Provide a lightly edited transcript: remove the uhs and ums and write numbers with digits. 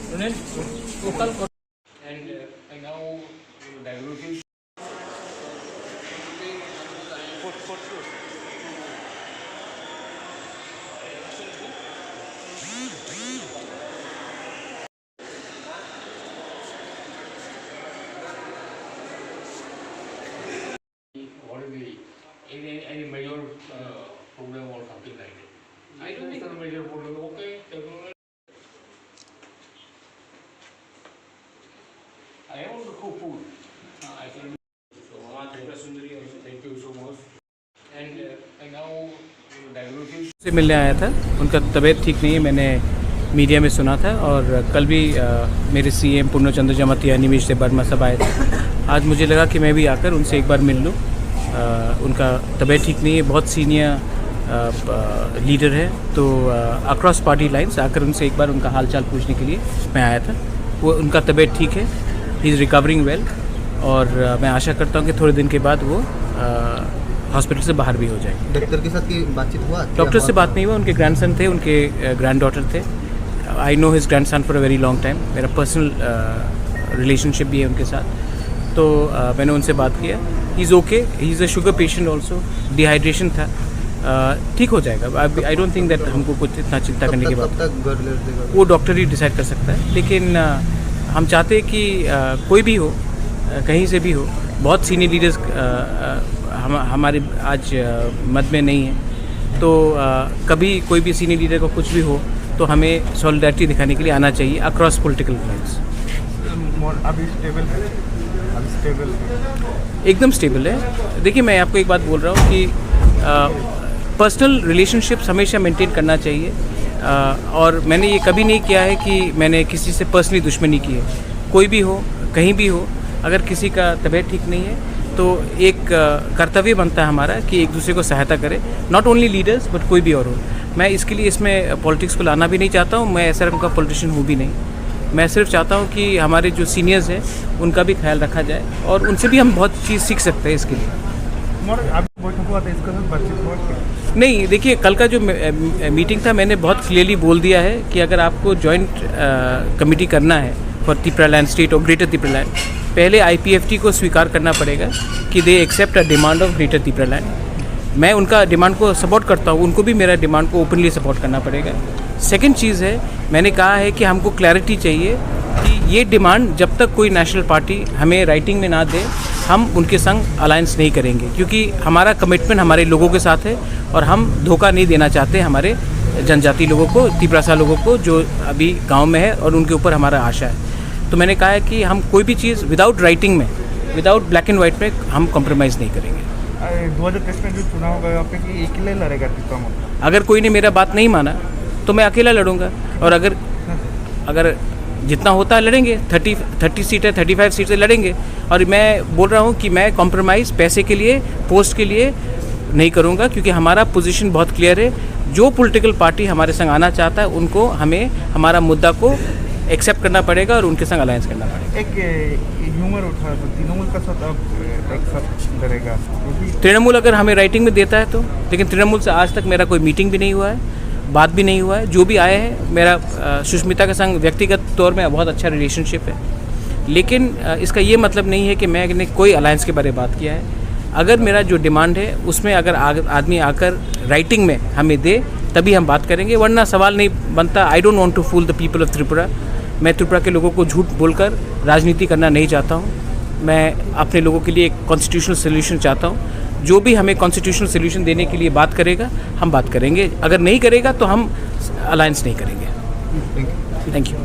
And now diagnosis. What is the any major problem or something like that? I don't think it's a major problem. Okay. I want to cook food. I can. So, thank you so much. And now diagnosis से मिलने आया था। उनका तबीयत ठीक नहीं है, मैंने मीडिया में सुना था। और कल भी मेरे सीएम पूर्णचंद्र जमातिया, निमेश वर्मा सब आए थे। आज मुझे लगा कि मैं भी आकर उनसे एक बार मिल लूँ। उनका तबीयत ठीक नहीं है, बहुत सीनियर लीडर है, तो अक्रॉस पार्टी लाइंस आकर उनसे एक बार उनका हालचाल पूछने के लिए मैं आया था। वो उनका तबीयत ठीक है, ही इज़ रिकवरिंग वेल, और मैं आशा करता हूँ कि थोड़े दिन के बाद वो हॉस्पिटल से बाहर भी हो जाएंगे। डॉक्टर के साथ की बातचीत हुआ? डॉक्टर से बात नहीं हुआ, उनके ग्रैंडसन थे, उनके ग्रैंड डॉटर थे। I know his grandson for a very long time, मेरा पर्सनल रिलेशनशिप भी है उनके साथ। तो मैंने उनसे बात किया, he is okay, he is a sugar patient also, dehydration था, ठीक हो जाएगा। आई डोंट थिंक दैट हमको कुछ इतना चिंता करने की बात, वो डॉक्टर ही डिसाइड कर सकता है। लेकिन हम चाहते हैं कि कोई भी हो, कहीं से भी हो, बहुत सीनियर लीडर्स हमारे आज मध्य में नहीं है, तो कभी कोई भी सीनियर लीडर को कुछ भी हो तो हमें सॉलिडारिटी दिखाने के लिए आना चाहिए अक्रॉस पॉलिटिकल लाइन्स। अभी स्टेबल है, एकदम स्टेबल है। देखिए, मैं आपको एक बात बोल रहा हूँ कि पर्सनल रिलेशनशिप्स हमेशा मेंटेन करना चाहिए, और मैंने ये कभी नहीं किया है कि मैंने किसी से पर्सनली दुश्मनी की है। कोई भी हो, कहीं भी हो, अगर किसी का तबीयत ठीक नहीं है तो एक कर्तव्य बनता है हमारा कि एक दूसरे को सहायता करें, नॉट ओनली लीडर्स बट कोई भी और हो। मैं इसके लिए इसमें पॉलिटिक्स को लाना भी नहीं चाहता हूँ, मैं ऐसा उनका पॉलिटिशियन हूँ भी नहीं। मैं सिर्फ चाहता हूँ कि हमारे जो सीनियर्स हैं उनका भी ख्याल रखा जाए, और उनसे भी हम बहुत चीज़ सीख सकते हैं इसके लिए। नहीं, देखिए, कल का जो मीटिंग था, मैंने बहुत क्लियरली बोल दिया है कि अगर आपको जॉइंट कमेटी करना है फॉर त्रिपुरा लैंड स्टेट और ग्रेटर त्रिपुरा लैंड, पहले IPFT को स्वीकार करना पड़ेगा कि they accept a demand of greater Tripura land. मैं उनका डिमांड को सपोर्ट करता हूँ, उनको भी मेरा डिमांड को ओपनली सपोर्ट करना पड़ेगा। सेकंड चीज़ है, मैंने कहा है कि हमको क्लैरिटी चाहिए कि ये डिमांड जब तक कोई नेशनल पार्टी हमें राइटिंग में ना दे, हम उनके संग अलायंस नहीं करेंगे, क्योंकि हमारा कमिटमेंट हमारे लोगों के साथ है और हम धोखा नहीं देना चाहते हमारे जनजाति लोगों को, त्रिपुरा लोगों को जो अभी गाँव में है, और उनके ऊपर हमारा आशा है। तो मैंने कहा है कि हम कोई भी चीज़ विदाउट राइटिंग में, विदाउट ब्लैक एंड वाइट में हम कॉम्प्रोमाइज़ नहीं करेंगे। 2023 में जो चुनाव होगा, आप अकेले लड़ेगा? अगर कोई ने मेरा बात नहीं माना तो मैं अकेला लड़ूंगा, और अगर जितना होता है लड़ेंगे, 30 सीटें 35 सीटें लड़ेंगे। और मैं बोल रहा हूँ कि मैं कॉम्प्रोमाइज़ पैसे के लिए, पोस्ट के लिए नहीं करूँगा, क्योंकि हमारा पोजीशन बहुत क्लियर है। जो पॉलिटिकल पार्टी हमारे संग आना चाहता है उनको हमें हमारा मुद्दा को एक्सेप्ट करना पड़ेगा और उनके संग अलायंस करना पड़ेगा। एक ह्यूमर उठा, तो तृणमूल का साथ अब एक साथ करेगा? तृणमूल अगर हमें राइटिंग में देता है तो, लेकिन तृणमूल से आज तक मेरा कोई मीटिंग भी नहीं हुआ है, बात भी नहीं हुआ है। जो भी आए हैं, मेरा सुष्मिता के संग व्यक्तिगत तौर में बहुत अच्छा रिलेशनशिप है, लेकिन इसका ये मतलब नहीं है कि मैंने कोई अलायंस के बारे में बात किया है। अगर मेरा जो डिमांड है उसमें अगर आदमी आकर राइटिंग में हमें दे, तभी हम बात करेंगे, वरना सवाल नहीं बनता। I don't want to fool the people of Tripura. मैं त्रिपुरा के लोगों को झूठ बोलकर राजनीति करना नहीं चाहता हूँ। मैं अपने लोगों के लिए एक कॉन्स्टिट्यूशनल सोल्यूशन चाहता हूँ। जो भी हमें कॉन्स्टिट्यूशनल सोल्यूशन देने के लिए बात करेगा, हम बात करेंगे। अगर नहीं करेगा तो हम अलायंस नहीं करेंगे। Thank you.